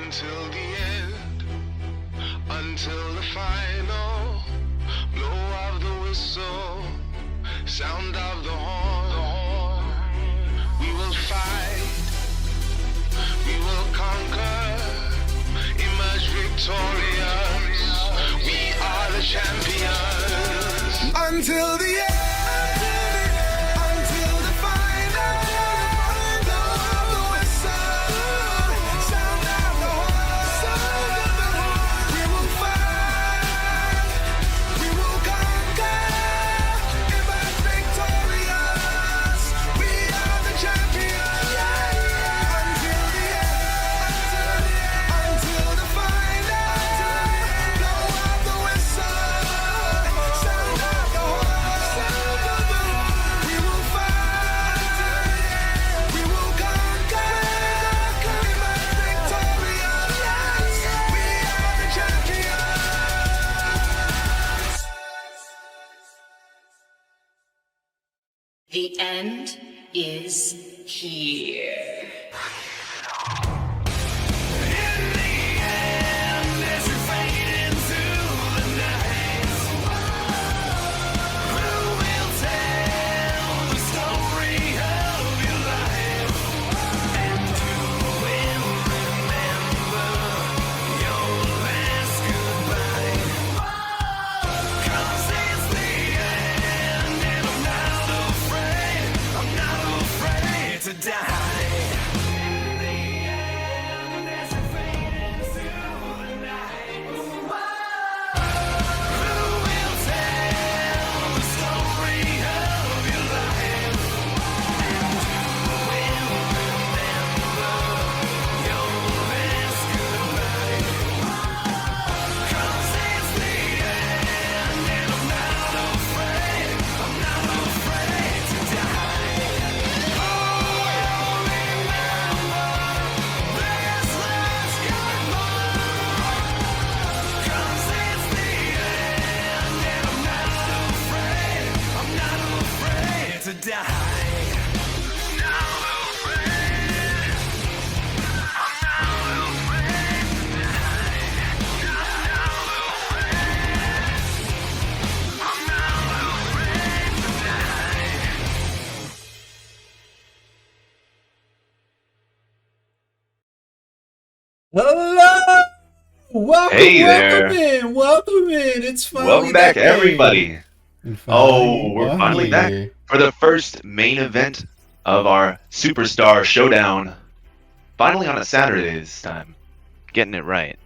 until the end, until the final blow of the whistle, sound of the horn. We will fight, we will conquer, emerge victorious. We are the champions until the end. The end is here. Hello! Welcome, Hey welcome in. It's finally Welcome back, that day. everybody. We We're are finally back here. for the first main event of our Superstar Showdown. Finally on a Saturday this time. Getting it right.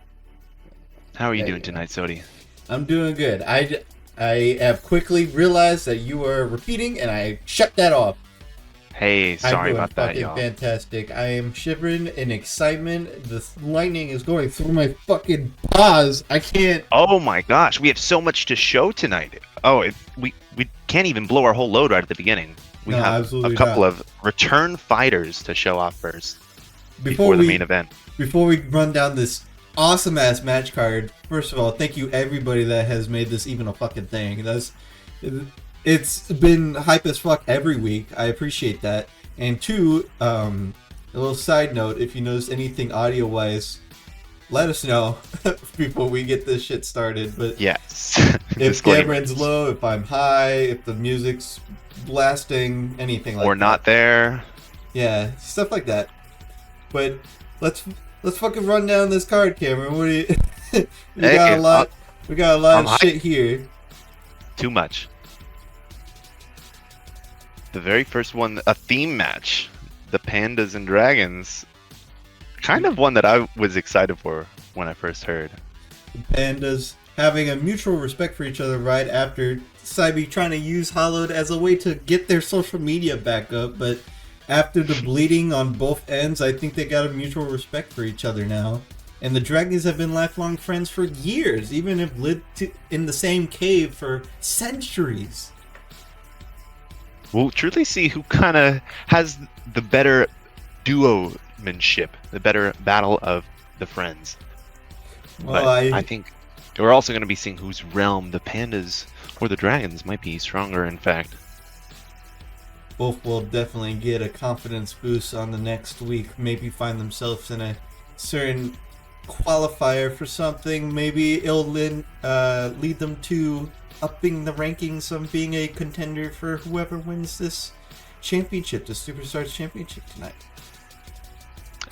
How are you Hey. doing tonight, Sodi? I'm doing good. I have quickly realized that you are repeating, and I shut that off. Hey, sorry I'm doing about that, fucking y'all. fantastic. I am shivering in excitement. The lightning is going through my fucking paws. I can't. Oh my gosh, we have so much to show tonight. We can't even blow our whole load right at the beginning. We No, have absolutely a couple not. of return fighters to show off first Before the we main event. Before we run down this awesome ass match card, first of all, thank you everybody that has made this even a fucking thing. It's been hype as fuck every week. I appreciate that. And two, a little side note, if you notice anything audio wise, let us know before we get this shit started. But Yes. if Disclaimer. Cameron's low, if I'm high, if the music's blasting, anything like that. Or not there. Yeah, stuff like that. But let's fucking run down this card, Cameron. What do you? we Hey, got a lot. We got a lot I'm of hyped. shit here. Too much. The very first one, a theme match. The Pandas and Dragons. Kind of one that I was excited for when I first heard. The Pandas having a mutual respect for each other right after Cybe trying to use Hollowed as a way to get their social media back up, but after the bleeding on both ends, I think they got a mutual respect for each other now. And the Dragons have been lifelong friends for years, even if lived in the same cave for centuries. We'll truly see who kind of has the better duomanship, the better battle of the friends. Well, But I think we're also going to be seeing whose realm the Pandas or the Dragons might be stronger, in fact. Both will definitely get a confidence boost on the next week. Maybe find themselves in a certain qualifier for something. Maybe it'll lead them to upping the rankings of being a contender for whoever wins this championship, the Superstars Championship tonight.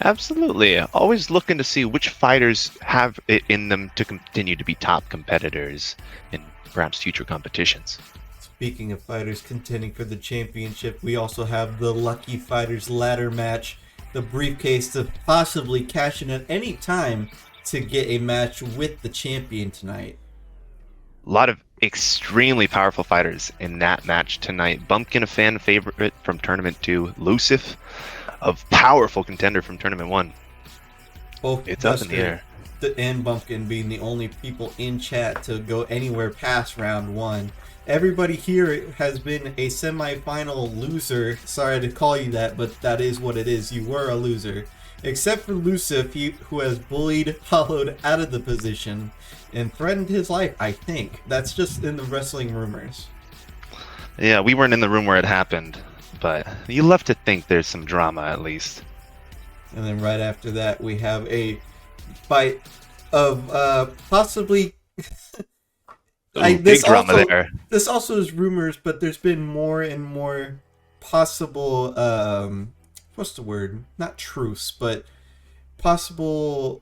Absolutely. Always looking to see which fighters have it in them to continue to be top competitors in perhaps future competitions. Speaking of fighters contending for the championship, we also have the Lucky Fighters ladder match, the briefcase to possibly cash in at any time to get a match with the champion tonight. A lot of extremely powerful fighters in that match tonight. Bumpkin, a fan favorite from Tournament 2. Lucif, a powerful contender from Tournament 1. Both It's up in the air. And Bumpkin being the only people in chat to go anywhere past round 1. Everybody here has been a semi-final loser. Sorry to call you that, but that is what it is. You were a loser. Except for Lucif, who has bullied Hollowed out of the position and threatened his life, I think. That's just in the wrestling rumors. Yeah, we weren't in the room where it happened, but you love to think there's some drama at least. And then right after that, we have a fight of possibly... Big drama there. This also is rumors, but there's been more and more possible, what's the word? Not truce, but possible...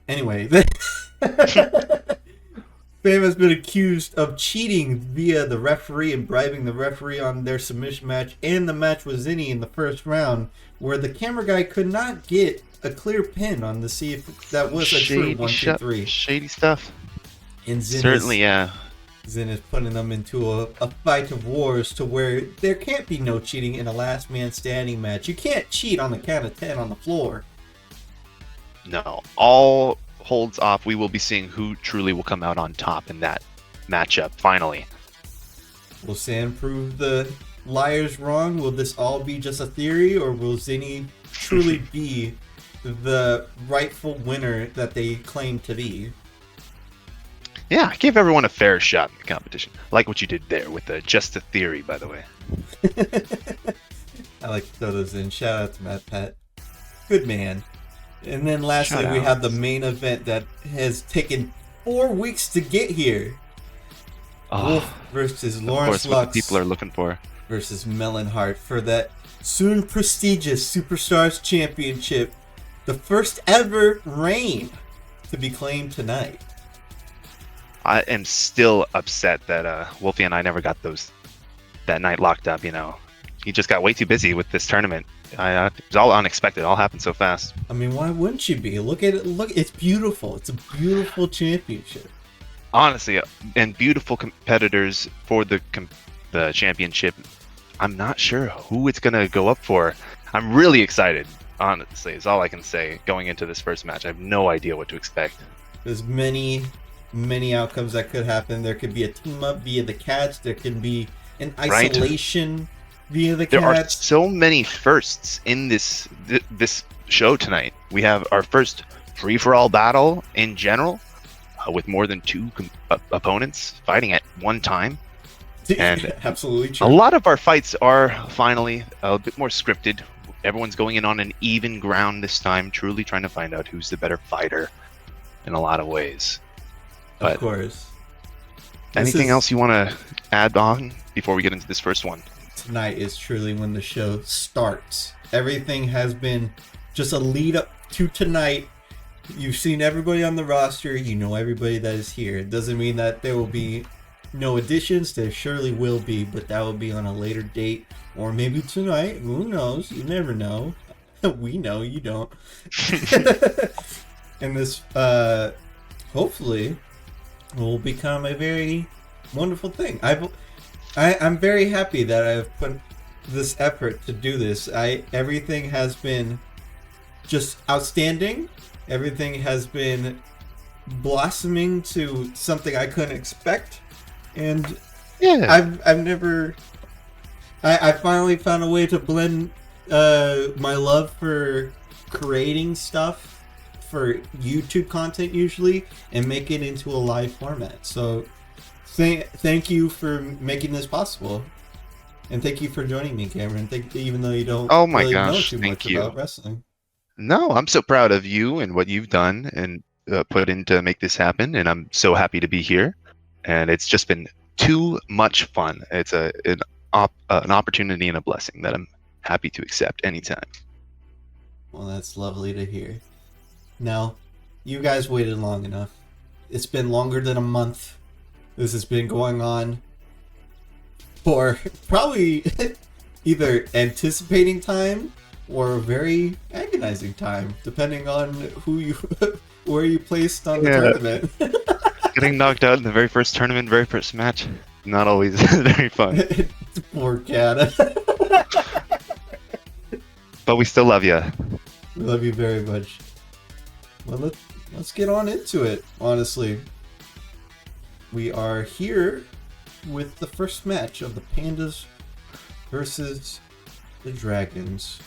Anyway, Fam has been accused of cheating via the referee and bribing the referee on their submission match and the match with Zinni in the first round, where the camera guy could not get a clear pin on to see if that was a true 1, 2, 3. Shady stuff. And Zin Certainly, yeah. Zin is putting them into a fight of wars to where there can't be no cheating in a last man standing match. You can't cheat on the count of 10 on the floor. No, all holds off. We will be seeing who truly will come out on top in that matchup, finally. Will Sam prove the liars wrong? Will this all be just a theory, or will Zinni truly be the rightful winner that they claim to be? Yeah, give everyone a fair shot in the competition. I like what you did there with the just a theory, by the way. I like to throw those in. Shout out to Matt Pat. Good man. And then lastly, we have the main event that has taken 4 weeks to get here. Wolf versus Lawrence Lux. What the Lux people are looking for. versus Melon Hart for that soon prestigious Superstars Championship. The first ever reign to be claimed tonight. I am still upset that Wolfie and I never got that night locked up, you know. He just got way too busy with this tournament. It was all unexpected. It all happened so fast. I mean, why wouldn't you be? Look at it. Look, it's beautiful. It's a beautiful championship. Honestly, and beautiful competitors for the championship. I'm not sure who it's going to go up for. I'm really excited, honestly, is all I can say going into this first match. I have no idea what to expect. There's many outcomes that could happen. There could be a team up via the Cats. There can be an isolation via the Cats. There are so many firsts in this show tonight. We have our first free-for-all battle in general, with more than 2 opponents fighting at one time. And absolutely true. A lot of our fights are finally a bit more scripted. Everyone's going in on an even ground this time, truly trying to find out who's the better fighter in a lot of ways. But of course. Anything else you want to add on before we get into this first one? Tonight is truly when the show starts. Everything has been just a lead up to tonight. You've seen everybody on the roster. You know everybody that is here. It doesn't mean that there will be no additions. There surely will be, but that will be on a later date. Or maybe tonight. Who knows? You never know. We know, you don't. And this, hopefully, will become a very wonderful thing. I'm very happy that I've put this effort to do this. Everything has been just outstanding. Everything has been blossoming to something I couldn't expect, and yeah, I finally found a way to blend my love for creating stuff for YouTube content usually and make it into a live format. So thank you for making this possible, and thank you for joining me, Cameron. Even though you don't know too much about wrestling. No, I'm so proud of you and what you've done and put in to make this happen, and I'm so happy to be here. And it's just been too much fun. It's an opportunity and a blessing that I'm happy to accept anytime. Well, that's lovely to hear. Now, you guys waited long enough. It's been longer than a month. This has been going on for probably either anticipating time or a very agonizing time, depending on where you placed on the tournament. Getting knocked out in the very first tournament, very first match, not always very fun. Poor cat. But we still love you. We love you very much. Well, let's get on into it, honestly. We are here with the first match of the Pandas versus the Dragons.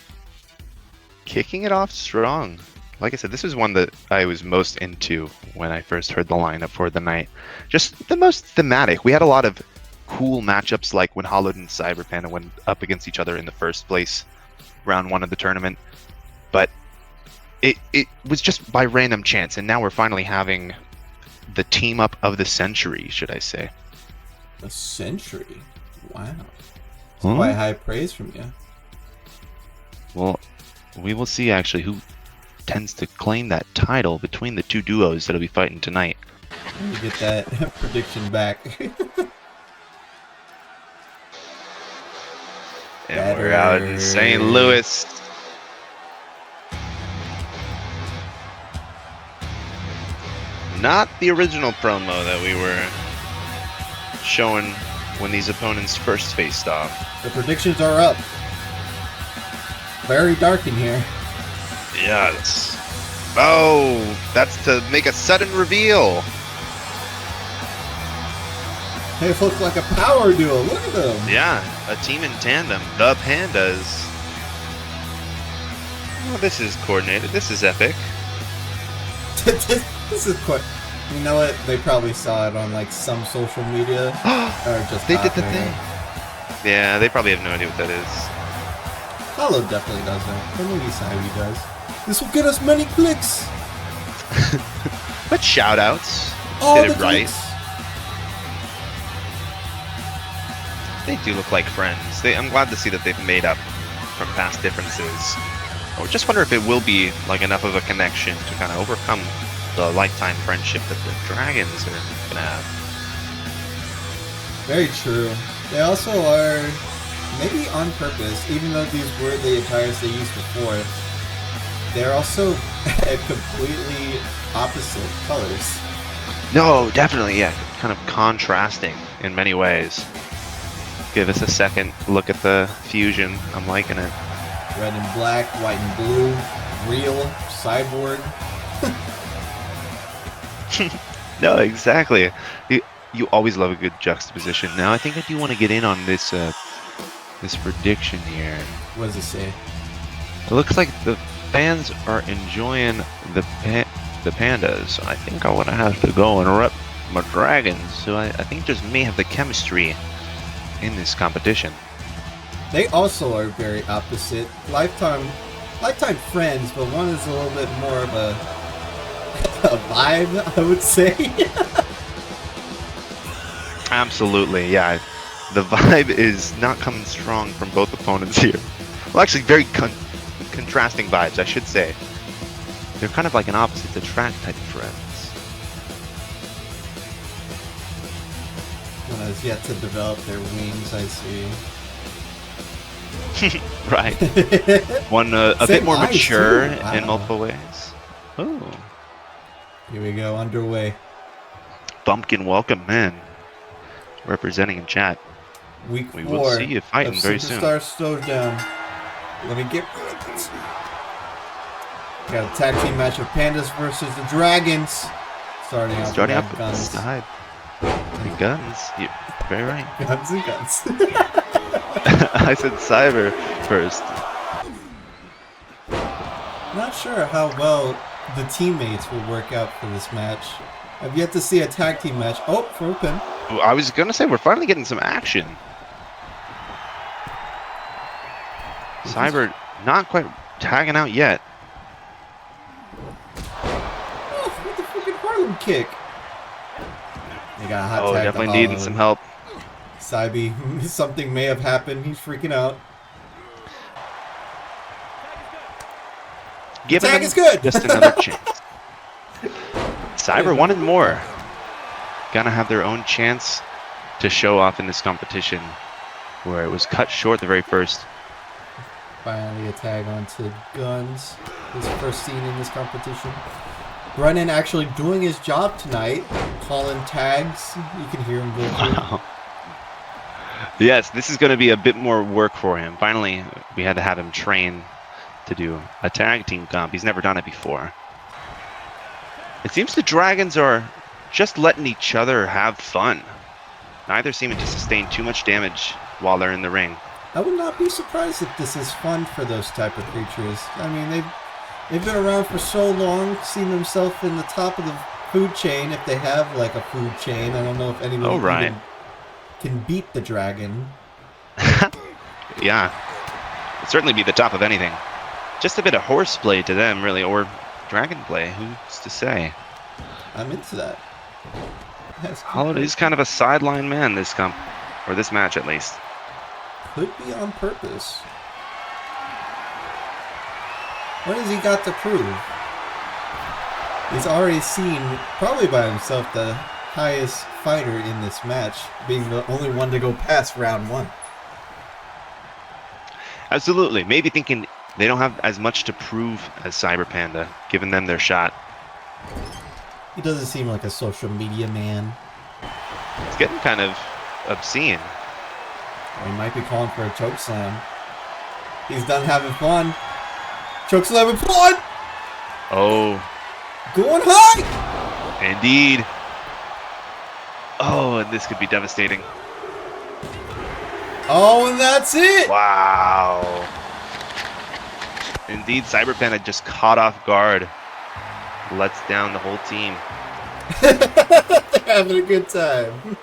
Kicking it off strong. Like I said, this was one that I was most into when I first heard the lineup for the night. Just the most thematic. We had a lot of cool matchups, like when Hollowed and Cyber Panda went up against each other in the first place, round 1 of the tournament. But it was just by random chance, and now we're finally having the team up of the century, should I say. A century? Wow. Quite high praise from you. Well, we will see actually who tends to claim that title between the two duos that'll be fighting tonight. Let me get that prediction back. And we're out in St. Louis. Not the original promo that we were showing when these opponents first faced off. The predictions are up. Very dark in here. Yes. Oh, that's to make a sudden reveal. They look like a power duo. Look at them. Yeah, a team in tandem. The Pandas. Oh, this is coordinated. This is epic. This is quite. You know what? They probably saw it on like some social media, or just they did the happening. thing. Yeah, they probably have no idea what that is. Hollow definitely doesn't. But maybe Savi does. This will get us many clicks. But shoutouts. All Did the it right. clicks. They do look like friends. I'm glad to see that they've made up from past differences. I just wonder if it will be like enough of a connection to kind of overcome the lifetime friendship that the Dragons are gonna have. Very true. They also are, maybe on purpose, even though these were the attires they used before, they're also completely opposite colors. No, definitely, yeah. Kind of contrasting in many ways. Give us a second look at the fusion. I'm liking it. Red and black, white and blue, real, cyborg. No, exactly. You always love a good juxtaposition. Now, I think I do want to get in on this this prediction here. What does it say? It looks like the fans are enjoying the Pandas. I think I want to have to go and rep my Dragons. So I think just may have the chemistry in this competition. They also are very opposite. Lifetime friends, but one is a little bit more of a vibe, I would say. Absolutely, yeah. The vibe is not coming strong from both opponents here. Well, actually, very contrasting vibes, I should say. They're kind of like an opposite attract type of friends. One has yet to develop their wings, I see. Right. One a Same bit more eyes, mature too. Wow. in multiple ways. Oh. Here we go, underway. Bumpkin, welcome, man. Representing in chat. Week 4 We will see you fighting of very soon. Superstar Showdown. Let me get this. Got a tag team match of Pandas versus the Dragons. Starting off Starting with up guns. side. The guns. You're very right. Guns and guns. I said cyber first. Not sure how well the teammates will work out for this match. I've yet to see a tag team match. Oh, for a pin. Well, I was gonna say we're finally getting some action. Cyber not quite tagging out yet. kick. They got a hot tag. Definitely needing some help. Saibi, something may have happened. He's freaking out. Giving Tag them is good. just another chance. Cyber wanted more. Gonna have their own chance to show off in this competition, where it was cut short the very first. Finally a tag onto Guns. His first scene in this competition. Brennan actually doing his job tonight, calling tags. You can hear him go through. Wow. Yes, this is going to be a bit more work for him. Finally, we had to have him train to do a tag team comp. He's never done it before. It seems the Dragons are just letting each other have fun. Neither seeming to sustain too much damage while they're in the ring. I would not be surprised if this is fun for those type of creatures. I mean, they've been around for so long, seen themselves in the top of the food chain, if they have like a food chain. I don't know if anyone even can beat the dragon. Yeah, it'd certainly be the top of anything. Just a bit of horseplay to them, really, or dragon play. Who's to say? I'm into that. Holiday's kind of a sideline man this match at least. Could be on purpose. What has he got to prove? He's already seen, probably by himself, the highest fighter in this match, being the only one to go past round 1. Absolutely. Maybe thinking they don't have as much to prove as Cyber Panda, giving them their shot. He doesn't seem like a social media man. It's getting kind of obscene. Or he might be calling for a choke slam. He's done having fun. Choke slam and one! Oh. Going high! Indeed. Oh, and this could be devastating. Oh, and that's it! Wow. Indeed, Cyber Panda just caught off guard. Lets down the whole team. They're having a good time.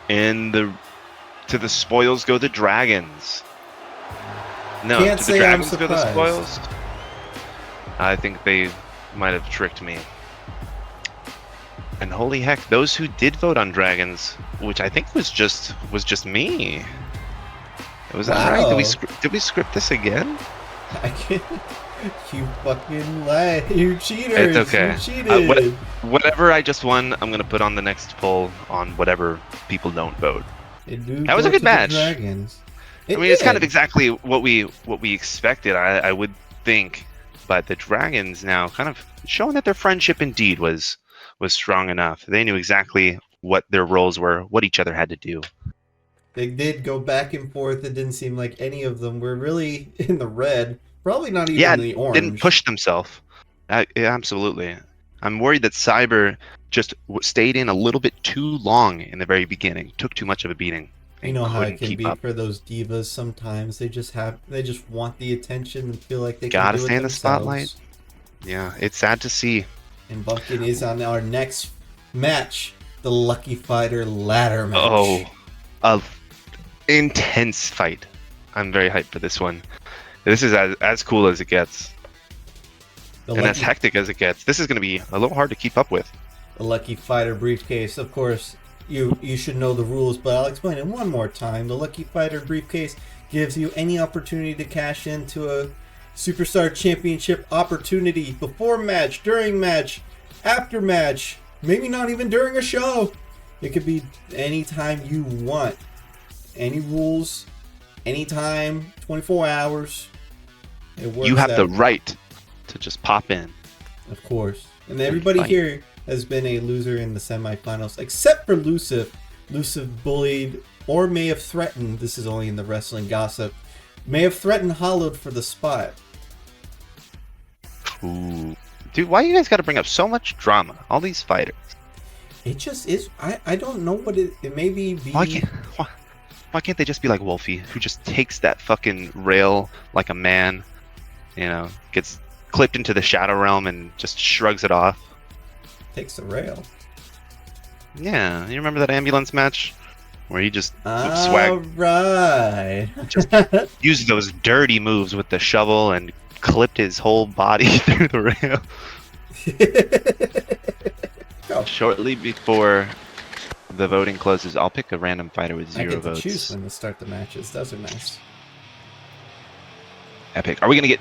And to the spoils go the Dragons. No, Can't to the say Dragons I'm go the surprised. spoils. I think they might have tricked me. And holy heck, those who did vote on Dragons, which I think was just me. Was that right? Did we script this again? I can't. You fucking lie. You cheaters. It's okay. You cheated. Whatever I just won, I'm gonna put on the next poll on whatever people don't vote. That was a good match. Dragons. I mean, it's kind of exactly what we expected, I would think. But the Dragons now kind of showing that their friendship indeed was strong enough. They knew exactly what their roles were, what each other had to do. They did go back and forth. It didn't seem like any of them were really in the red. Probably not even the orange. Didn't push themselves. Yeah, absolutely. I'm worried that Cyber just stayed in a little bit too long in the very beginning. Took too much of a beating. You know how it can be for those divas sometimes. They just want the attention and feel like they gotta can do stay it in the spotlight. Yeah, it's sad to see. And Bumpkin is on our next match, the Lucky Fighter ladder match. Oh, a intense fight. I'm very hyped for this one. This is as cool as it gets. And as hectic as it gets. This is going to be a little hard to keep up with. The Lucky Fighter briefcase, of course, you should know the rules, but I'll explain it one more time. The Lucky Fighter briefcase gives you any opportunity to cash into a Superstar Championship opportunity before match, during match, after match, maybe not even during a show. It could be anytime you want. Any rules, anytime, 24 hours. You have the right to just pop in. Of course. And everybody here has been a loser in the semifinals, except for Luciv. Luciv bullied or may have threatened, this is only in the wrestling gossip, may have threatened Hollowed for the spot. Ooh. Dude, why you guys got to bring up so much drama? All these fighters. It just is. I don't know what it may be. Why can't they just be like Wolfie, who just takes that fucking rail like a man, you know, gets clipped into the Shadow Realm and just shrugs it off? Takes the rail. Yeah, you remember that ambulance match where he just swag, right? just used those dirty moves with the shovel and clipped his whole body through the rail. go. Shortly before the voting closes, I'll pick a random fighter with I 0 get to votes. choose when to start the matches. Those are nice. Epic. Are we gonna get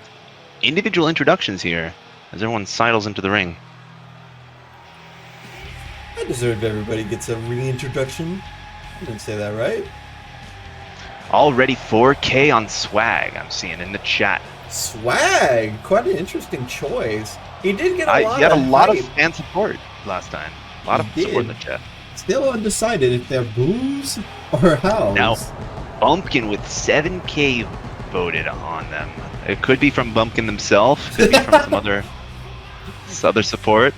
individual introductions here as everyone sidles into the ring? I deserve everybody gets a reintroduction. I didn't say that right. Already 4K on swag. I'm seeing in the chat. Swag, quite an interesting choice. He did get He had a lot of hype. fan support last time. A lot of He support in the did. chat. Still undecided if they're boos or hows. Now, Bumpkin with 7K voted on them. It could be from Bumpkin himself. Could be from some other support.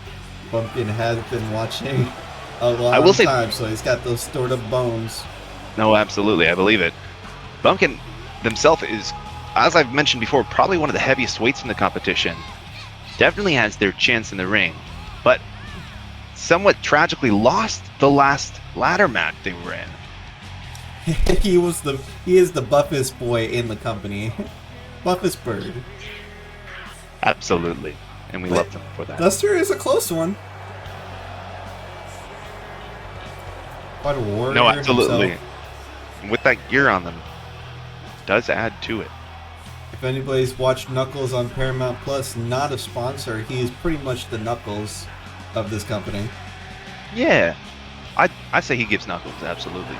Bumpkin has been watching a long I will say- time, so he's got those stored up bones. No, absolutely, I believe it. Bumpkin themselves is, as I've mentioned before, probably one of the heaviest weights in the competition. Definitely has their chance in the ring, but somewhat tragically lost the last ladder match they were in. He is the buffest boy in the company. Buffest bird. Absolutely, and we love them for that. Duster is a close one. Quite a warrior. No, absolutely. himself. With that gear on them, does add to it. If anybody's watched Knuckles on Paramount Plus, not a sponsor, he is pretty much the Knuckles of this company. Yeah, I say he gives Knuckles, absolutely.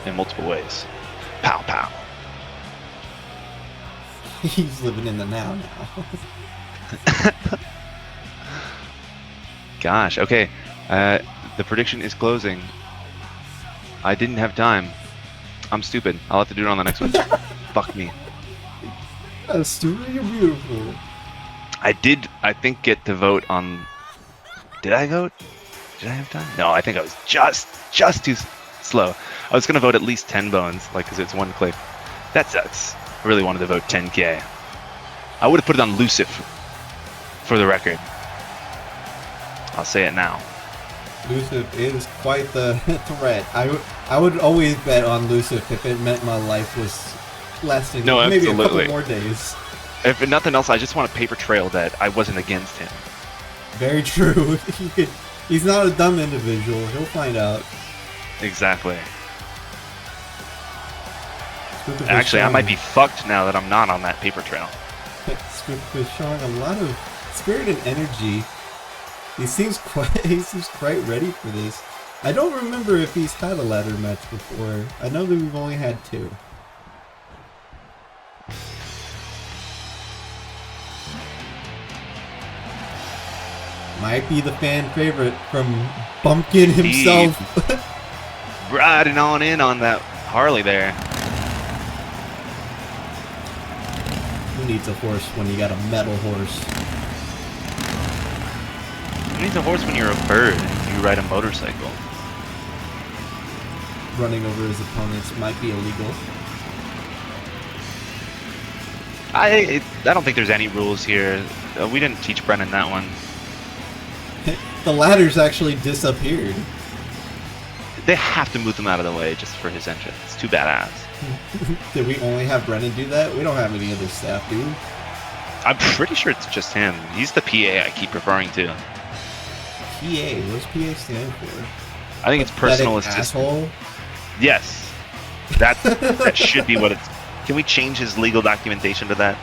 In multiple ways. Pow pow. He's living in the now. Gosh, okay. The prediction is closing. I didn't have time. I'm stupid. I'll have to do it on the next one. Fuck me. Stupid, you're beautiful. I did, I think, get to vote on... Did I vote? Did I have time? No, I think I was just too slow. I was going to vote at least 10 bones, like, because it's one click. That sucks. I really wanted to vote 10K. I would have put it on Lucif, for the record. I'll say it now. Lucif is quite the threat. I would always bet on Lucif if it meant my life was lasting No, maybe a absolutely. couple more days. If nothing else, I just want a paper trail that I wasn't against him. Very true. He's not a dumb individual. He'll find out. Exactly. Lucif is Actually, I showing- might be fucked now that I'm not on that paper trail. Lucif is showing a lot of spirit and energy. He seems quite ready for this. I don't remember if he's had a ladder match before. I know that we've only had 2. Might be the fan favorite from Bumpkin himself. Riding on in on that Harley there. Who needs a horse when you got a metal horse? Who needs a horse when you're a bird and you ride a motorcycle? Running over his opponents might be illegal. I don't think there's any rules here. We didn't teach Brennan that one. The ladders actually disappeared. They have to move them out of the way just for his entrance. It's too badass. Did we only have Brennan do that? We don't have any other staff, do we? I'm pretty sure it's just him. He's the PA I keep referring to. PA. What's PA stand for? I think it's personal Pathetic assistant. asshole. Yes. That should be what it's... Can we change his legal documentation to that?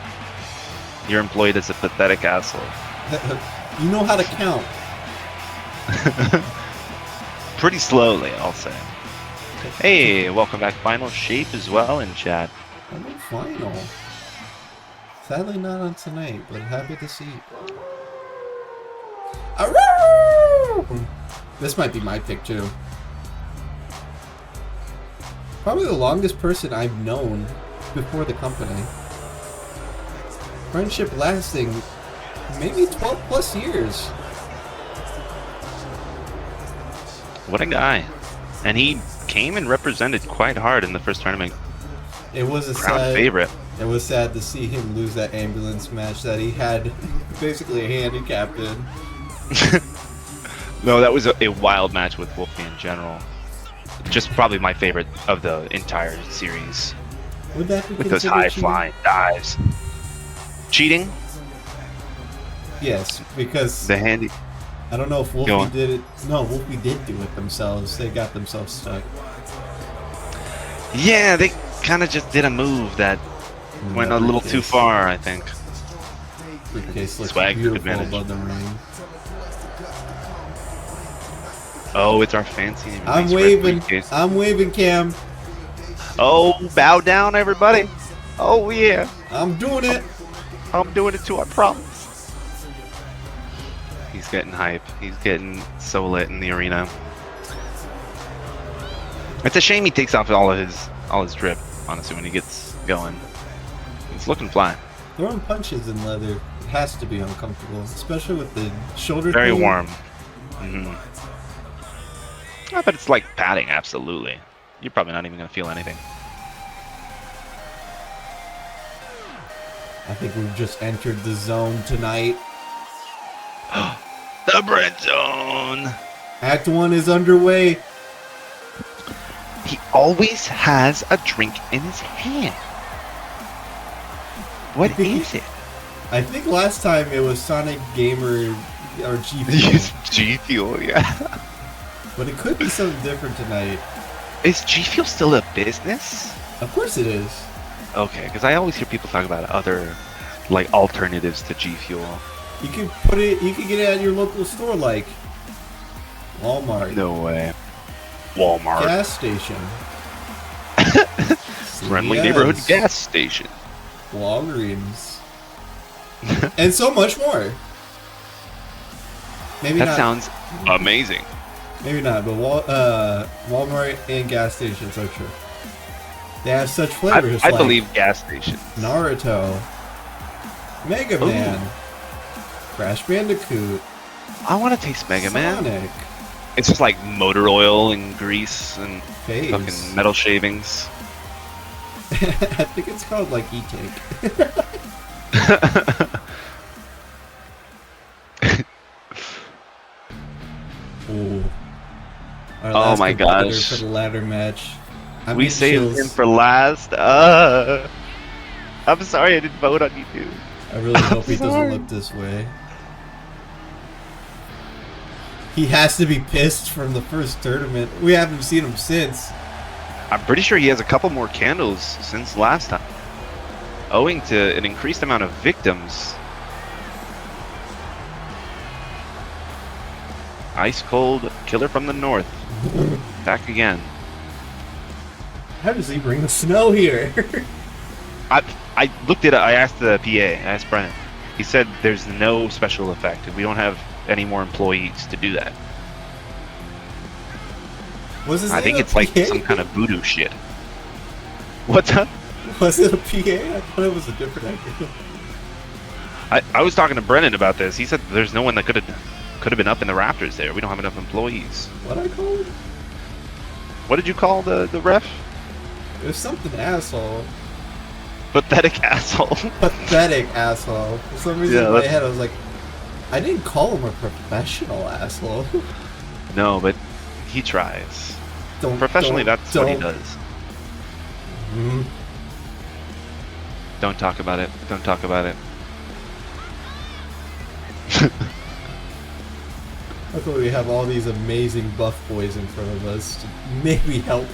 You're employed as a pathetic asshole. You know how to count. Pretty slowly, I'll say. Hey, welcome back. Final Shape as well in chat. I'm in final. Sadly not on tonight, but happy to see. Aroo! This might be my pick too. Probably the longest person I've known before the company. Friendship lasting maybe 12 plus years. What a guy. And he came and represented quite hard in the first tournament. It was a Crowd sad favorite. It was sad to see him lose that ambulance match that he had basically a handicap in. No, that was a wild match with Wolfie in general. Just probably my favorite of the entire series. Would that be With those considered high cheating? flying dives. Cheating? Yes, because The handy. I don't know if Go Wolfie on. did it. No, Wolfie did do it themselves. They got themselves stuck. Yeah, they kind of just did a move that went a little too Briefcase. far, I think. Briefcase looks Swag took beautiful advantage. above the ring. Oh, it's our fancy. I'm nice red waving. briefcase. I'm waving, Cam. Oh, bow down, everybody. Oh, yeah. I'm doing it. I'm doing it too, I promise. He's getting hype. He's getting so lit in the arena. It's a shame he takes off all his drip, honestly, when he gets going. It's looking fly. Throwing punches in leather has to be uncomfortable, especially with the shoulder. Very thing. warm. Mm-hmm. But it's like padding, absolutely. You're probably not even going to feel anything. I think we've just entered the zone tonight. The Brent Zone! Act 1 is underway. He always has a drink in his hand. What is it? I think last time it was Sonic Gamer or G Use G Fuel, yeah. but it could be something different tonight. Is G Fuel still a business? Of course it is. Okay, because I always hear people talk about other, like, alternatives to G Fuel. You can put it. You can get it at your local store, like Walmart, No way. Walmart. gas station, Friendly CVS, neighborhood gas station. Walgreens, and so much more. Maybe That not. sounds amazing. Maybe not, but Walmart and gas stations are true. They have such flavors I like believe gas stations. Naruto, Mega Ooh. Man, Crash Bandicoot, I want to taste Mega Man. Sonic, It's just like motor oil and grease and Phase. fucking metal shavings. I think it's called like E-Tank. Ooh. Our Oh last my competitor gosh. For the ladder match. I'm We getting saved chills. him for last. I'm sorry I didn't vote on you, dude. I really hope he sorry. doesn't look this way. He has to be pissed from the first tournament. We haven't seen him since. I'm pretty sure he has a couple more candles since last time, owing to an increased amount of victims. Ice cold killer from the north, back again. How does he bring the snow here? I looked at it. I asked the PA. I asked Brennan. He said there's no special effect. We don't have any more employees to do that. Was his I name think a it's like PA? some kind of voodoo shit. What's up? Was it a PA? I thought it was a different actor. I was talking to Brennan about this. He said there's no one that could have been up in the rafters there. We don't have enough employees. What I called it? What did you call the ref? It was something asshole. Pathetic asshole. Pathetic asshole. For some reason Yeah, in my that's- head I was like, I didn't call him a professional asshole. No, but he tries. Don't, Professionally, don't- that's what he don't- does. Mhm. Don't talk about it. Don't talk about it. I thought we have all these amazing buff boys in front of us to maybe help.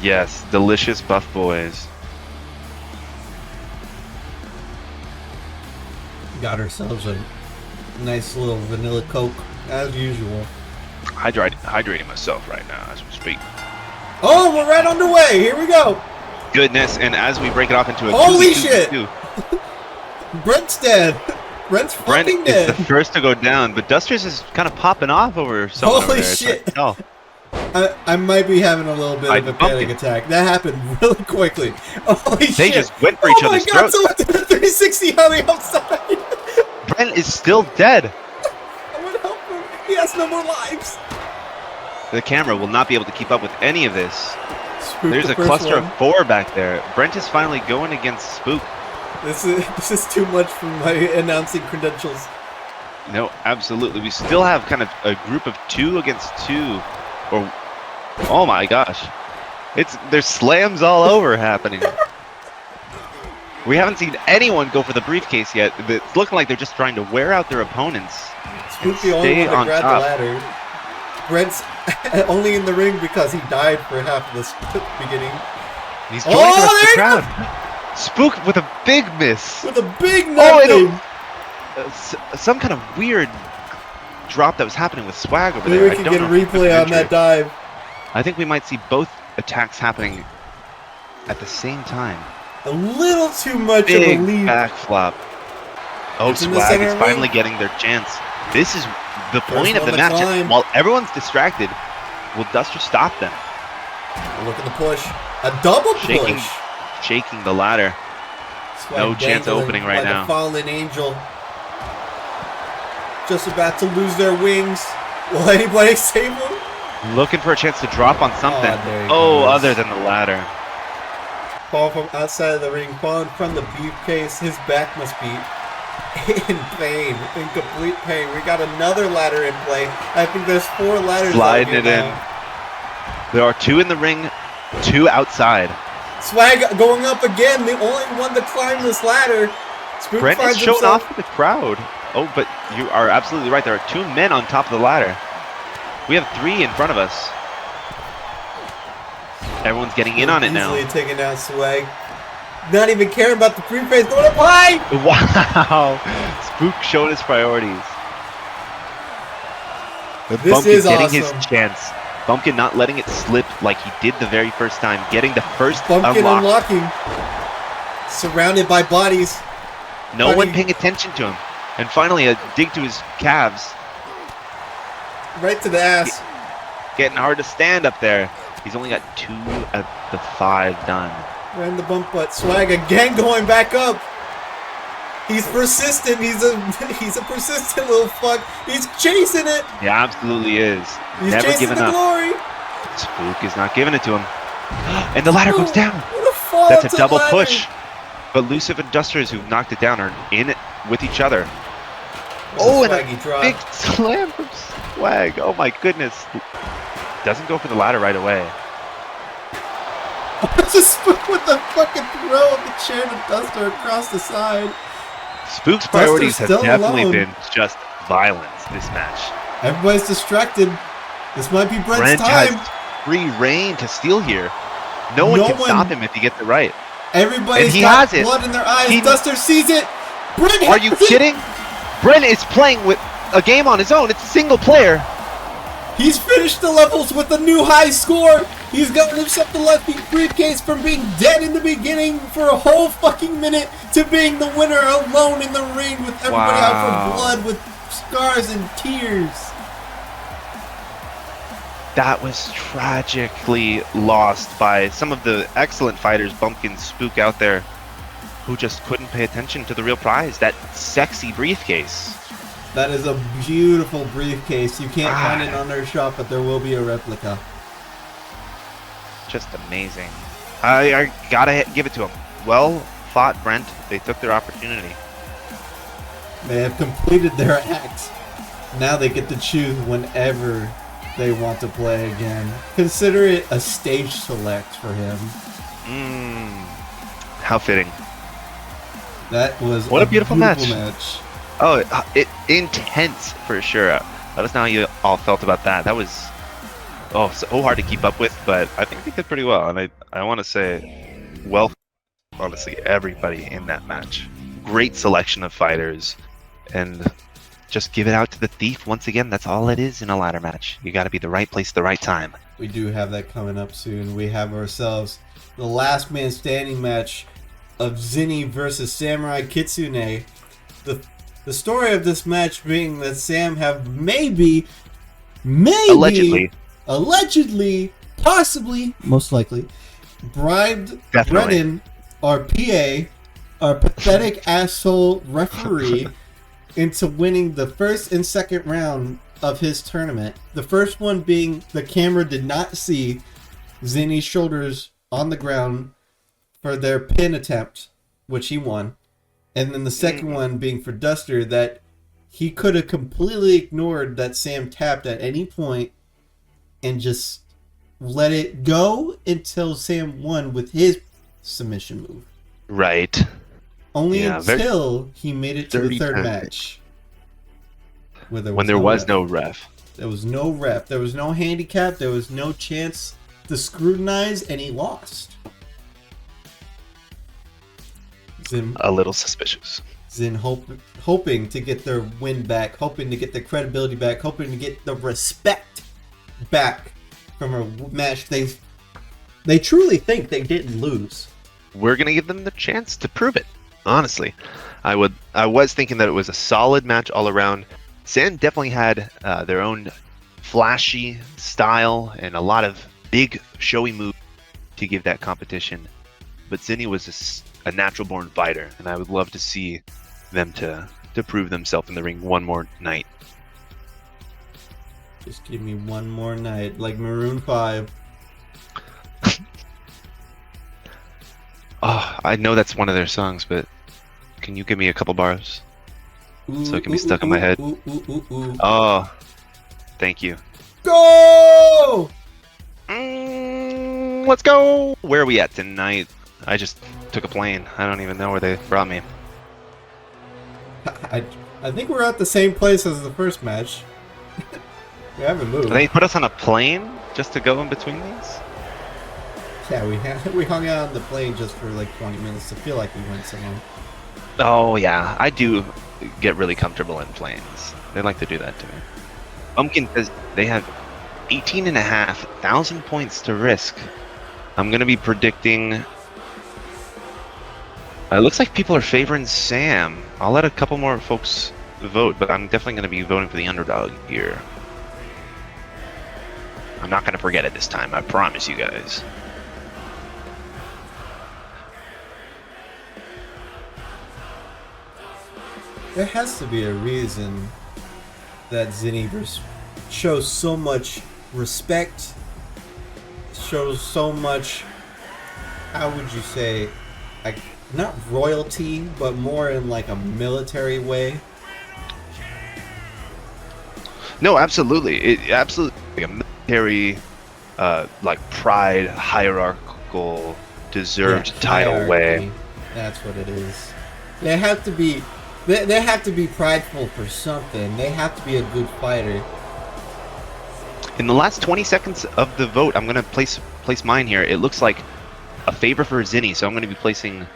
Yes, delicious buff boys. Got ourselves a nice little vanilla Coke, as usual. Hydrating myself right now as we speak. Oh, we're right underway. Here we go. Goodness, and as we break it off into a Holy 2v2v2, shit! Brent's dead. Brent's Brent fucking is dead. the first to go down, but Duster's is kind of popping off over someone Holy over there. It's hard shit. to tell. I might be having a little bit I of a bumped panic him. attack. That happened really quickly. Holy shit. They just went for each Oh my other's god, throats. someone did a 360 on the outside. Brent is still dead. I would help him. He has no more lives. The camera will not be able to keep up with any of this. Spook There's the a first cluster one. of 4 back there. Brent is finally going against Spook. This is too much for my announcing credentials. No, absolutely. We still have kind of a group of 2 against 2. Or, oh my gosh. There's slams all over happening. We haven't seen anyone go for the briefcase yet. It's looking like they're just trying to wear out their opponents. Spook's the only one that grabbed the ladder. Brent's only in the ring because he died for half of this beginning. He's joining the rest of the crowd. Spook with a big miss. With a big nothing. Some kind of weird drop that was happening with Swag over there. Maybe we can get a replay on that dive. I think we might see both attacks happening at the same time. A little too much Big of a lead. Back flop. Oh, Swag is finally getting their chance. This is the point of the match. While everyone's distracted, will Duster stop them? Look at the push. A double push. Shaking the ladder. Swag no chance opening right now. A fallen angel. Just about to lose their wings. Will anybody save them? Looking for a chance to drop on something. Other than the ladder. Fall from outside of the ring, falling from the briefcase. His back must be in pain, in complete pain. We got another ladder in play. I think there's 4 ladders. Sliding it in. There are 2 in the ring, 2 outside. Swag going up again, the only one to climb this ladder. Spook Brent is showing off to the crowd. Oh, but you are absolutely right. There are 2 men on top of the ladder. We have 3 in front of us. Everyone's getting in on it now. Easily taking down Swag. Not even caring about the preface, going up high! Wow! Spook showing his priorities. This is getting awesome. his chance. Bumpkin not letting it slip like he did the very first time. Getting the first Bumpkin unlock. unlocking. Surrounded by bodies. No one paying attention to him. And finally a dig to his calves. Right to the ass. Getting hard to stand up there. He's only got 2 of the 5 done. Ran the bump, but Swag again going back up. He's persistent. He's a persistent little fuck. He's chasing it. He absolutely is. He's never chasing giving the up. glory. Spook is not giving it to him. And the ladder goes down. What a fall That's a to double ladder. push. But Luciv and Dusters who've knocked it down are in it with each other. And a big slam from Swag. Oh my goodness. Doesn't go for the ladder right away. It's a Spook with the fucking throw of the chair to Duster across the side. Spook's priorities have still definitely alone. been just violence this match. Everybody's distracted. This might be Brent's Brent time. has free reign to steal here. No one can stop him if he gets it right. Everybody's he got has it. blood in their eyes. Duster sees it. Brent Are you has it. kidding? Brent is playing with a game on his own. It's a single player. He's finished the levels with a new high score. He's gotten himself the left briefcase from being dead in the beginning for a whole fucking minute to being the winner alone in the ring with everybody out for blood with scars and tears. That was tragically lost by some of the excellent fighters, Bumpkin, Spook out there, who just couldn't pay attention to the real prize, that sexy briefcase. That is a beautiful briefcase. You can't find it on their shop, but there will be a replica. Just amazing. I gotta give it to them. Well fought, Brent. They took their opportunity. They have completed their act. Now they get to choose whenever they want to play again. Consider it a stage select for him. How fitting. That was what a beautiful match. Oh, intense for sure. Let us know how you all felt about that. That was so hard to keep up with, but I think they did pretty well. And I want to say, well, honestly, everybody in that match. Great selection of fighters, and just give it out to the Thief once again. That's all it is in a ladder match. You got to be the right place, the right time. We do have that coming up soon. We have ourselves the last man standing match of Zinni versus Samurai Kitsune. The story of this match being that Sam have maybe, allegedly, possibly, most likely, bribed Brennan, our PA, our pathetic asshole referee, into winning the first and second round of his tournament. The first one being the camera did not see Zinni's shoulders on the ground for their pin attempt, which he won. And then the second one being for Duster, that he could have completely ignored that Sam tapped at any point and just let it go until Sam won with his submission move. Right. Only until he made it to the third match. Where there when there was no ref. There was no ref. There was no handicap. There was no chance to scrutinize, and he lost. Zin, A little suspicious. hoping to get their win back, hoping to get their credibility back, hoping to get the respect back from a match they truly think they didn't lose. We're gonna give them the chance to prove it. Honestly, I was thinking that it was a solid match all around. San definitely had their own flashy style and a lot of big showy moves to give that competition, but Zinni was a natural born fighter, and I would love to see them to prove themselves in the ring one more night. Just give me one more night, like Maroon 5. Oh, I know that's one of their songs, but can you give me a couple bars so it can be stuck in my head? Oh, thank you. Go! Let's go! Where are we at tonight? I just took a plane. I don't even know where they brought me. I think we're at the same place as the first match. We haven't moved. They put us on a plane just to go in between these? Yeah, we hung out on the plane just for like 20 minutes to feel like we went somewhere. Oh yeah, I do get really comfortable in planes. They like to do that to me. Pumpkin says they have 18,500 points to risk. I'm gonna be predicting. It looks like people are favoring Sam. I'll let a couple more folks vote, but I'm definitely gonna be voting for the underdog here. I'm not gonna forget it this time. I promise you guys. There has to be a reason that Zinni shows so much respect, shows so much, how would you say, like, not royalty, but more in like a military way. No, absolutely. It absolutely like a military, like pride, hierarchical, deserved title hierarchy. way. That's what it is. They have to be. They have to be prideful for something. They have to be a good fighter. In the last 20 seconds of the vote, I'm gonna place mine here. It looks like a favor for Zinni, so I'm gonna be placing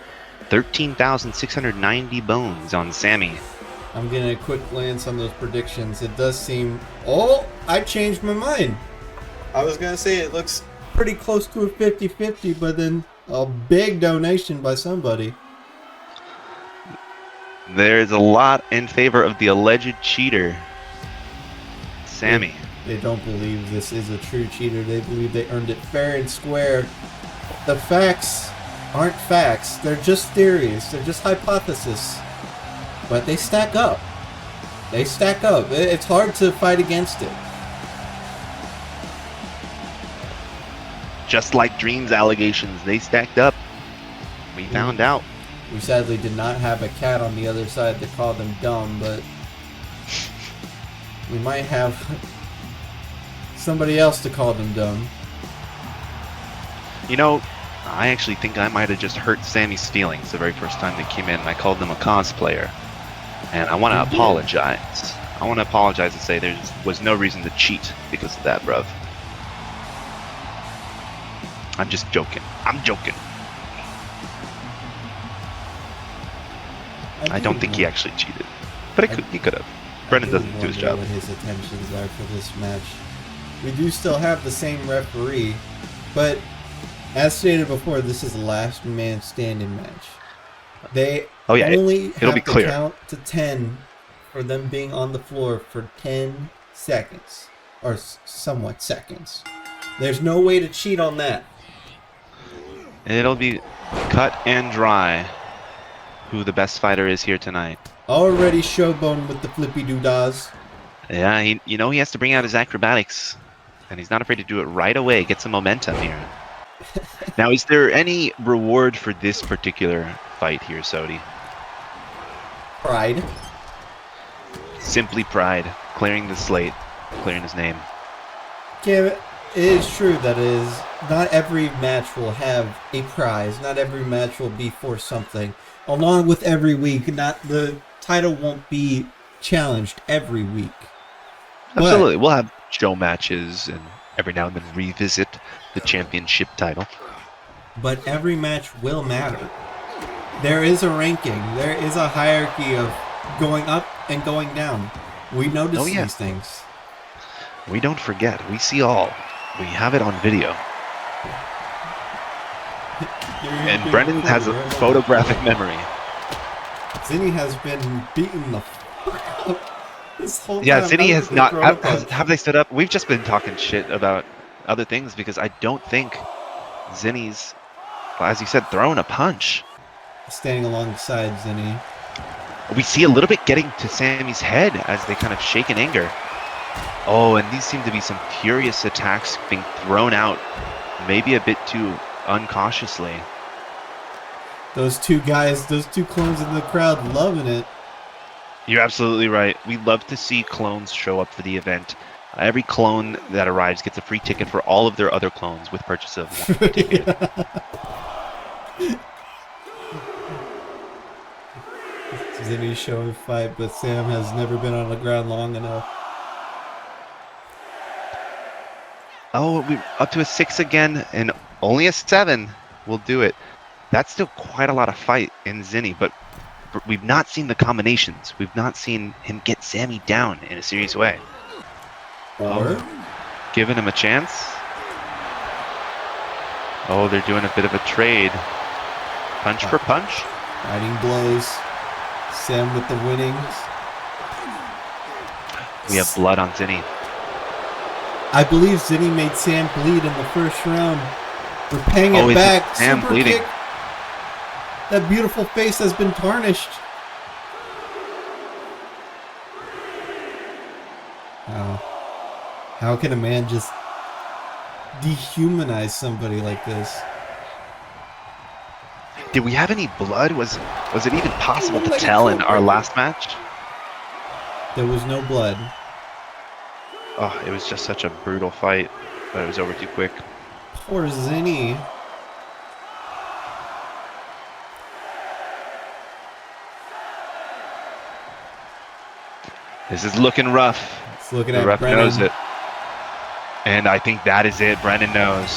13,690 bones on Sammy. I'm getting a quick glance on those predictions. It does seem... Oh, I changed my mind. I was going to say it looks pretty close to a 50-50, but then a big donation by somebody. There's a lot in favor of the alleged cheater, Sammy. They don't believe this is a true cheater. They believe they earned it fair and square. The facts aren't facts. They're just theories. They're just hypotheses. But they stack up. They stack up. It's hard to fight against it. Just like Dream's allegations, they stacked up. We found out. We sadly did not have a cat on the other side that called them dumb, but we might have somebody else to call them dumb. You know, I actually think I might have just hurt Sammy's feelings the very first time they came in. I called them a cosplayer. And I want to apologize. I want to apologize and say there was no reason to cheat because of that, bruv. I'm just joking. I'm joking. I don't think he actually cheated. But he could have. Brendan doesn't do his job. What his intentions are for this match. We do still have the same referee, but as stated before, this is a last man standing match. They only have to count to 10 for them being on the floor for 10 seconds. Or somewhat seconds. There's no way to cheat on that. It'll be cut and dry who the best fighter is here tonight. Already showbone with the flippy doodads. Yeah, he has to bring out his acrobatics. And he's not afraid to do it right away. Get some momentum here. Now, is there any reward for this particular fight here, Sodi? Pride. Simply pride. Clearing the slate. Clearing his name. It is true that not every match will have a prize. Not every match will be for something. Along with every week, the title won't be challenged every week. Absolutely. We'll have show matches and every now and then revisit the championship title. But every match will matter. There is a ranking. There is a hierarchy of going up and going down. We notice these things. We don't forget. We see all. We have it on video. And Brennan has a photographic memory. Zinni has been beaten the fuck up this whole time. Yeah, Zinni has not. Have they stood up? We've just been talking shit about other things because I don't think Zinni's, as you said, throwing a punch. Standing alongside Zinni. We see a little bit getting to Sammy's head as they kind of shake in anger. Oh, and these seem to be some furious attacks being thrown out, maybe a bit too uncautiously. Those two guys, those two clones in the crowd loving it. You're absolutely right. We love to see clones show up for the event. Every clone that arrives gets a free ticket for all of their other clones with purchase of one ticket. Zinni's showing fight, but Sam has never been on the ground long enough. Oh, we're up to a 6 again, and only a 7 will do it. That's still quite a lot of fight in Zinni, but we've not seen the combinations. We've not seen him get Sammy down in a serious way. Or giving him a chance. Oh, they're doing a bit of a trade. Punch for punch. fighting blows. Sam with the winnings. We have blood on Zinni. I believe Zinni made Sam bleed in the first round. We're paying it back. Sam Super bleeding. kick. That beautiful face has been tarnished. How can a man just dehumanize somebody like this? Did we have any blood? Was it even possible to tell in our last match? There was no blood. Oh, it was just such a brutal fight, but it was over too quick. Poor Zinni. This is looking rough. It's looking The at ref Brennan. knows it. And I think that is it. Brennan knows.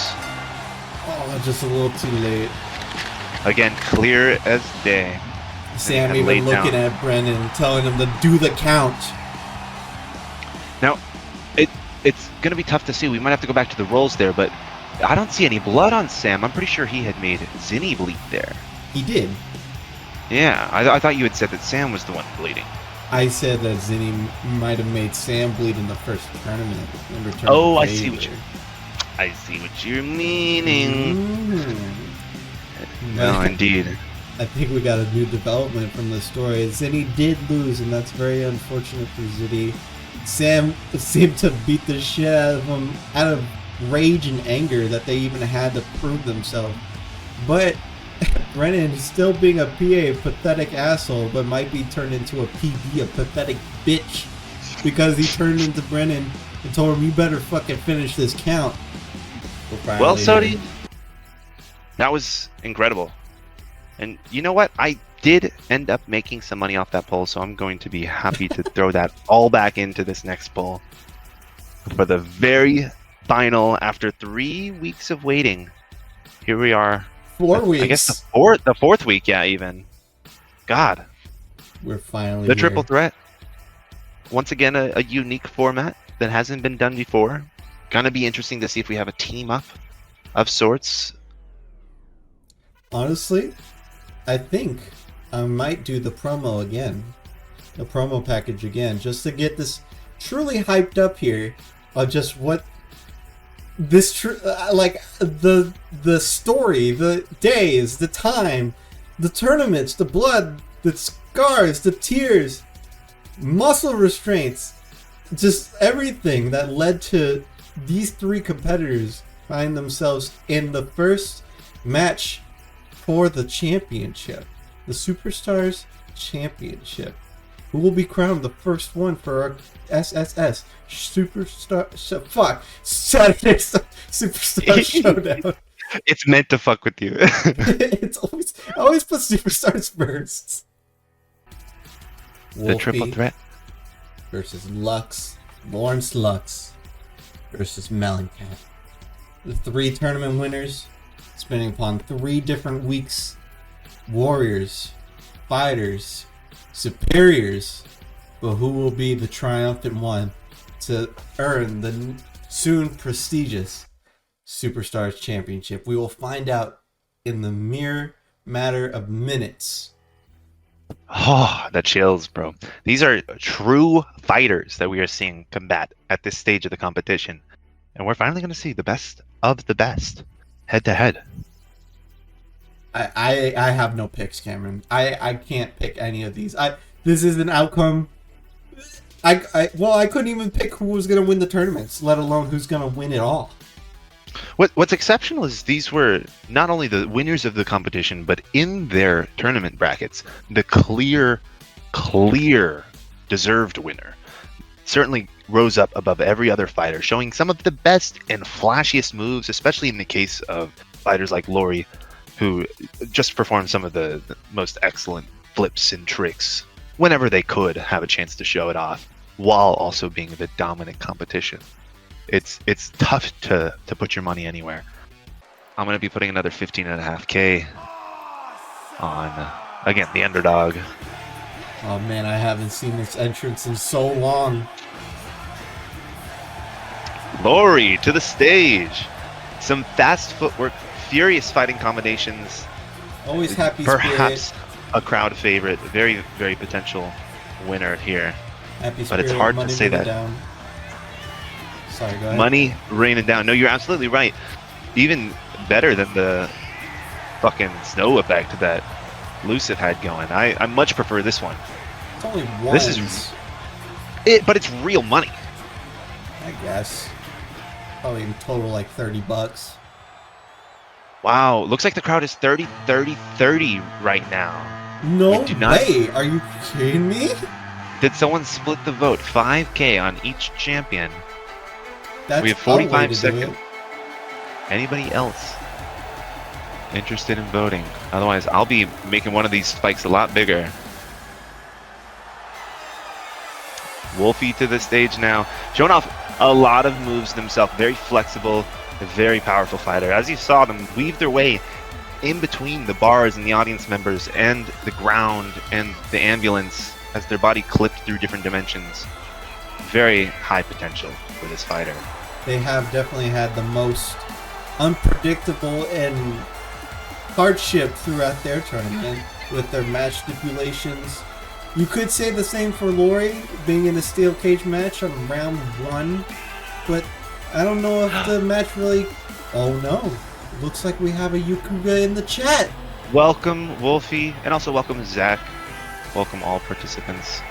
Oh, just a little too late. Again, clear as day. Sam had even laid looking down. at Brennan, telling him to do the count. Now, it's going to be tough to see. We might have to go back to the rolls there, but I don't see any blood on Sam. I'm pretty sure he had made Zinni bleed there. He did. Yeah, I thought you had said that Sam was the one bleeding. I said that Zinni might have made Sam bleed in the first tournament. In return Oh, of I see what you're meaning. No, indeed. I think we got a new development from the story. Zinni did lose, and that's very unfortunate for Zinni. Sam seemed to beat the shit out of him out of rage and anger that they even had to prove themselves. But Brennan, still being a PA, pathetic asshole, but might be turned into a PB, a pathetic bitch, because he turned into Brennan and told him, "You better fucking finish this count." Well, Sodi, that was incredible. And you know what? I did end up making some money off that poll, so I'm going to be happy to throw that all back into this next poll. For the very final, after 3 weeks of waiting, here we are. 4 weeks. I guess the fourth week, yeah, even. God. We're finally The here. triple threat. Once again, a unique format that hasn't been done before. Gonna be interesting to see if we have a team up of sorts. Honestly, I think I might do the promo again. The promo package again, just to get this truly hyped up here of just what this like the story, the days, the time, the tournaments, the blood, the scars, the tears, muscle restraints, just everything that led to these three competitors find themselves in the first match for the championship, the Superstars Championship. Who will be crowned the first one for our SSS Saturday Superstar Showdown? It's meant to fuck with you. It's always put Superstars first. The triple threat. versus Lawrence Lux versus Meloncat. The 3 tournament winners, spending upon 3 different weeks. Warriors, fighters, superiors, but who will be the triumphant one to earn the soon prestigious Superstars Championship? We will find out in the mere matter of minutes. Oh, that chills, bro. These are true fighters that we are seeing combat at this stage of the competition. And we're finally going to see the best of the best head to head. I have no picks, Cameron. I can't pick any of these. This is an outcome. I couldn't even pick who was going to win the tournaments, let alone who's going to win it all. What's exceptional is these were not only the winners of the competition, but in their tournament brackets, the clear deserved winner. Certainly rose up above every other fighter, showing some of the best and flashiest moves, especially in the case of fighters like Lori, who just performed some of the most excellent flips and tricks whenever they could have a chance to show it off, while also being the dominant competition. It's tough to put your money anywhere. I'm going to be putting another 15.5K on, again, the underdog. Oh man, I haven't seen this entrance in so long. Lori to the stage. Some fast footwork, furious fighting combinations. Always happy Perhaps spirit. a crowd favorite. Very, very potential winner here. Happy But it's spirit, hard to money say moving that. down. Sorry, go ahead. Money raining down. No, you're absolutely right. Even better than the fucking snow effect that Lucid had going. I much prefer this one. It's only one. This is it, but it's real money. I guess. Probably in total like $30. Wow, looks like the crowd is 30 right now. No We do not- way! Are you kidding me? Did someone split the vote? 5K on each champion. That's We have a way 45 to do seconds. it. Anybody else interested in voting? Otherwise, I'll be making one of these spikes a lot bigger. Wolfie to the stage now, showing off a lot of moves himself. Very flexible, a very powerful fighter. As you saw them weave their way in between the bars and the audience members and the ground and the ambulance as their body clipped through different dimensions. Very high potential for this fighter. They have definitely had the most unpredictable and hardship throughout their tournament with their match stipulations. You could say the same for Lori, being in a steel cage match on round 1, but I don't know if the match really... Oh no, looks like we have a Yukuga in the chat. Welcome, Wolfie, and also welcome, Zach. Welcome all participants.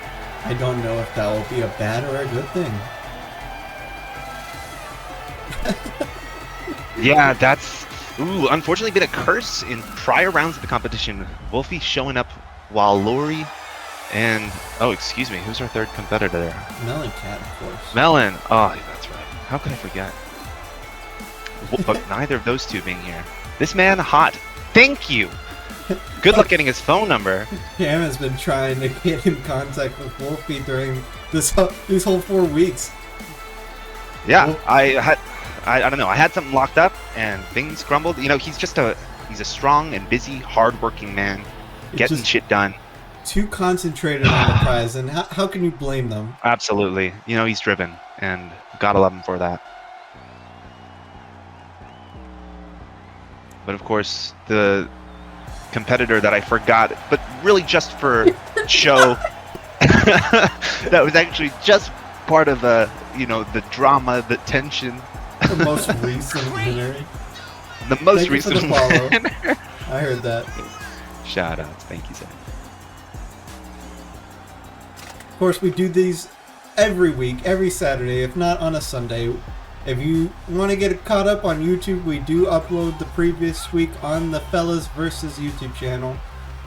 I don't know if that will be a bad or a good thing. Yeah, that's unfortunately been a curse in prior rounds of the competition. Wolfie showing up while Lori and excuse me, who's our third competitor there? Meloncat, of course. Melon. Oh, that's right. How could I forget? But neither of those two being here. This man hot. Thank you. Good luck getting his phone number. Cam has been trying to get in contact with Wolfie during these whole 4 weeks. Yeah, I don't know. I had something locked up and things crumbled. You know, he's a strong and busy, hardworking man, getting just shit done. too concentrated on the prize, and how can you blame them? Absolutely. You know, he's driven, and gotta love him for that. But of course, the competitor that I forgot, but really just for show, that was actually just part of the drama, the tension. The most recent winner. The most Thank you for the recent follow. winner. I heard that. Shout outs. Thank you, Zach. Of course, we do these every week, every Saturday, if not on a Sunday. If you want to get caught up on YouTube, we do upload the previous week on the Fellas Versus YouTube channel.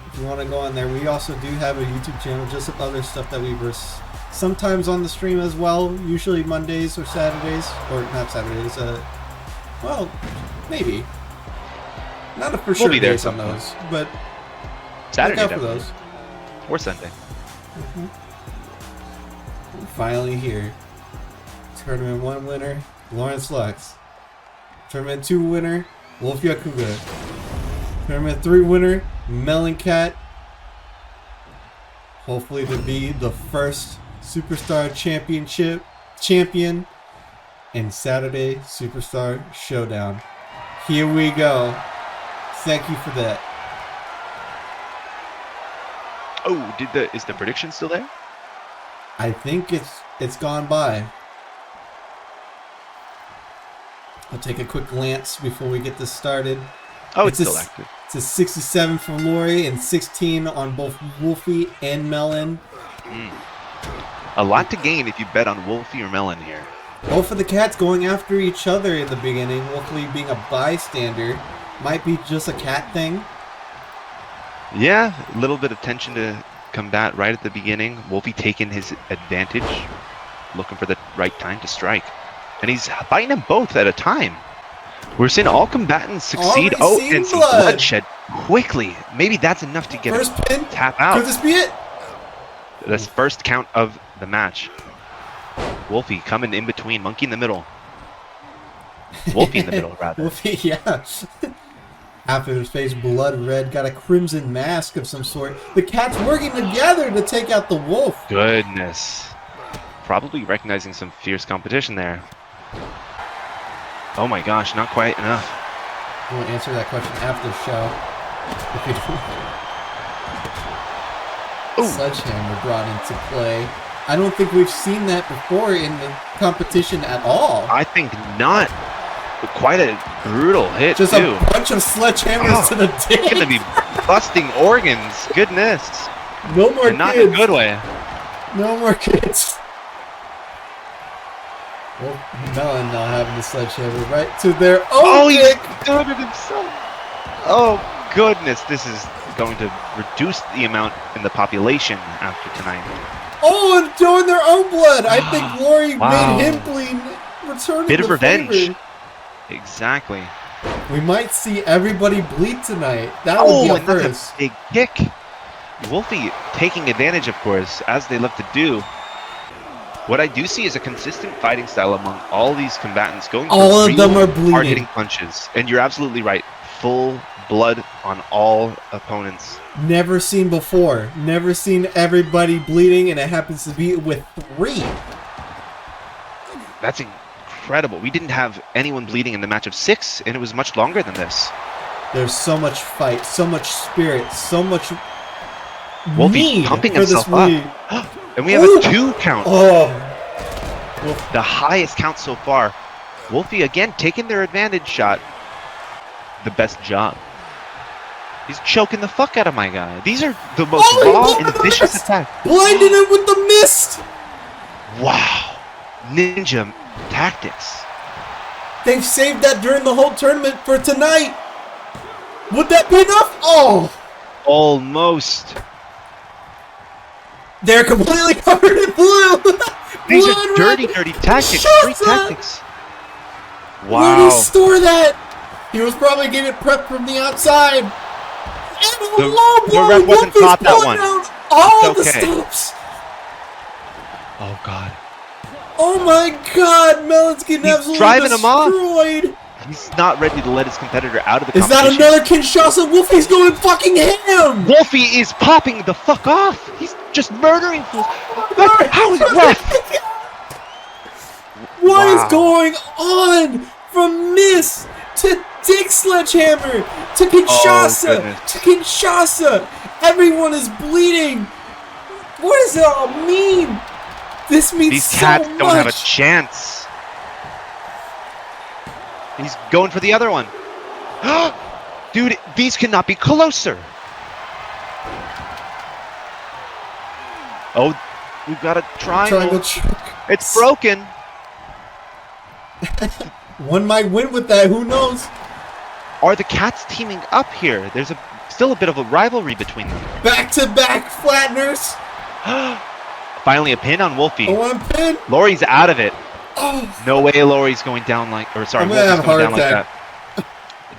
If you want to go on there, we also do have a YouTube channel just of other stuff that we verse. Sometimes on the stream as well, usually Mondays or Saturdays, or not Saturdays, well, maybe. Not a for sure be there days on sometime. those, but Saturday, look out for definitely. those. Or Sunday. We're finally here. Tournament 1 winner, Lawrence Lux. Tournament 2 winner, Wolf Yakuga. Tournament 3 winner, Melon Cat. Hopefully to be the first Superstar Championship champion in Saturday Superstar Showdown. Here we go. Thank you for that. Oh, is the prediction still there? I think it's gone by. I'll take a quick glance before we get this started. Oh, it's still active. It's a 67 for Lori and 16 on both Wolfie and Melon. A lot to gain if you bet on Wolfie or Melon here. Both of the cats going after each other in the beginning. Wolfie being a bystander. Might be just a cat thing. Yeah, a little bit of tension to combat right at the beginning. Wolfie taking his advantage, looking for the right time to strike. And he's fighting them both at a time. We're seeing all combatants succeed. Already And some blood. bloodshed quickly. Maybe that's enough to get First a pin. tap out. Could this be it? That's first count of the match. Wolfie coming in between, Monkey in the middle. Wolfie in the middle, rather. Wolfie, yeah. Half of his face blood red, got a crimson mask of some sort. The cats working together to take out the wolf. Goodness. Probably recognizing some fierce competition there. Oh my gosh, not quite enough. We'll answer that question after the show. Ooh. Sledgehammer brought into play. I don't think we've seen that before in the competition at all. I think not. But quite a brutal hit, Just too. a bunch of sledgehammers to the dick. Gonna be busting organs. Goodness. No more And not kids. in a good way. No more kids. Well, Melon now having the sledgehammer right to their own He dick. did it himself. Oh, goodness. This is going to reduce the amount in the population after tonight. Oh, and showing their own blood. I think Lori Wow. made him bleed. Returning Bit of the revenge. favor. Exactly. We might see everybody bleed tonight. That would be a and that's first. a big kick. Wolfie taking advantage, of course, as they love to do. What I do see is a consistent fighting style among all these combatants, going for All of real them are bleeding. hard-hitting punches. And you're absolutely right. Full blood on all opponents. Never seen before. Never seen everybody bleeding, and it happens to be with 3. That's incredible. We didn't have anyone bleeding in the match of 6, and it was much longer than this. There's so much fight, so much spirit, so much Wolfie need pumping for this himself up. league. And we have Ooh. a 2 count. Oh, The highest count so far. Wolfie again taking their advantage shot. The best job. He's choking the fuck out of my guy. These are the most Oh, he raw blew and the vicious mist. attacks. blinded him with the mist. Wow. Ninja tactics. They've saved that during the whole tournament for tonight. Would that be enough? Oh, Almost. they're completely covered in blue. These Blood are dirty, red. dirty tactics. Shut Street up. tactics. Where did he Wow. store that? He was probably getting it prepped from the outside. And a The- low the blow. ref wasn't Wolf is taught that pulling one. out all It's the okay. stops. Oh god. Oh my God, Melon's getting He's absolutely driving him off. destroyed. He's not ready to let his competitor out of the Is that competition. another Kinshasa? Wolfie's going fucking ham. Wolfie is popping the fuck off. He's just murdering fools. How is ref? What is Wow. going on? From Miss to Dick Sledgehammer to Kinshasa goodness. to Kinshasa. Everyone is bleeding. What does it all mean? This means These so cats much. don't have a chance. He's going for the other one. Dude, these cannot be closer. Oh, we've got a triangle. Triangle choke. It's broken. One might win with that. Who knows? Are the cats teaming up here? There's still a bit of a rivalry between them. Back-to-back flatteners. Finally a pin on Wolfie. A one pin. Lori's out of it. Oh, No way Lori's going down like, or sorry, I'm gonna Wolfie's have a going heart down like attack. that.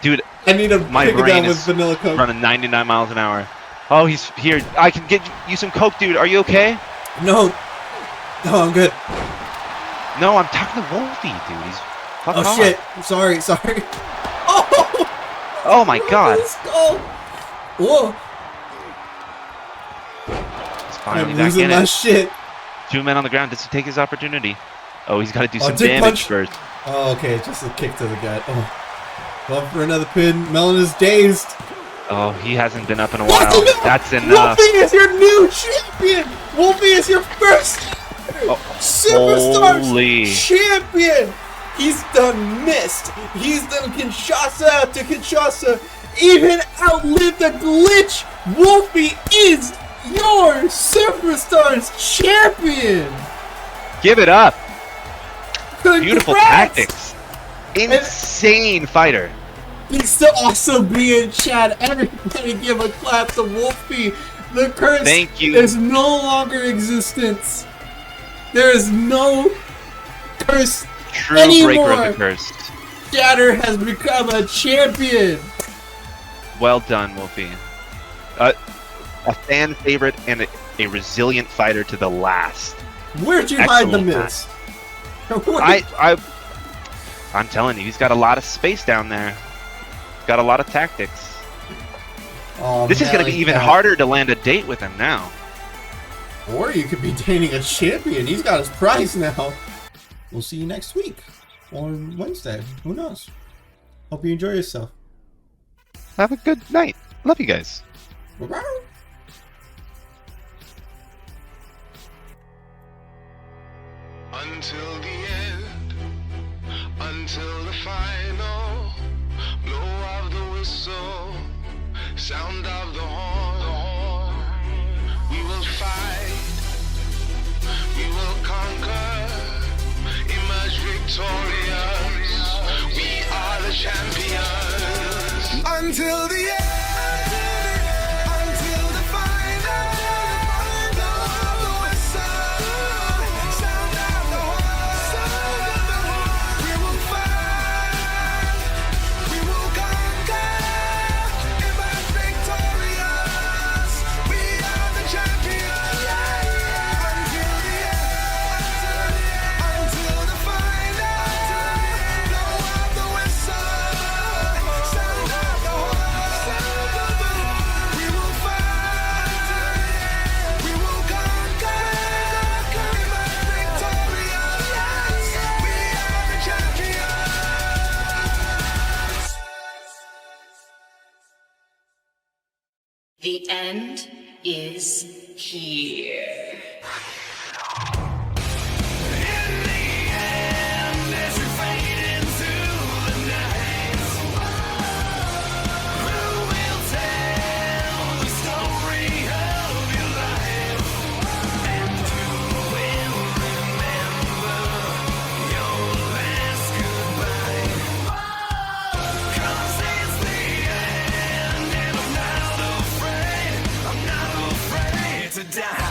Dude, I need to My pick it brain down with is vanilla Coke. running 99 miles an hour. Oh, he's here. I can get you some Coke, dude. Are you okay? No, No, I'm good. No, I'm talking to Wolfie, dude. He's fuck Oh off. shit! Sorry. Oh! Oh my god. Let's go! Whoa! He's finally I'm back losing in my it. shit. 2 men on the ground. Does he take his opportunity? Oh, he's got to do some dick damage punch. first. Oh, okay, just a kick to the gut. Oh, going for another pin. Melon is dazed. Oh, he hasn't been up in a while. That's enough. Wolfie is your new champion. Wolfie is your first Superstars holy. champion. He's done Mist. He's done Kinshasa after Kinshasa. Even outlived the glitch. Wolfie is your Superstars champion. Give it up. Congrats. Beautiful tactics. Insane fighter. He's to also be in chat. Everybody give a clap to Wolfie. The curse Thank you. is no longer existence. There is no curse True anymore. breaker of the curse. Shatter has become a champion. Well done, Wolfie. A fan favorite and a resilient fighter to the last. Where'd you hide the Excellent miss? I'm telling you, he's got a lot of space down there. Got a lot of tactics. Oh, This is going to be even Cat. harder to land a date with him now. Or you could be dating a champion. He's got his prize now. We'll see you next week. On Wednesday. Who knows? Hope you enjoy yourself. Have a good night. Love you guys. Bye-bye. Until the end, until the final blow of the whistle, sound of the horn. We will fight, we will conquer, emerge victorious. We are the champions. Until the end. Until the final blow of the whistle, sound of the horn. We will fight, we will conquer, emerge victorious. We are the champions. Until the end, until the final blow of the whistle, sound of the horn. We will fight, we will conquer, emerge victorious. We are the champions. The end is here. To die.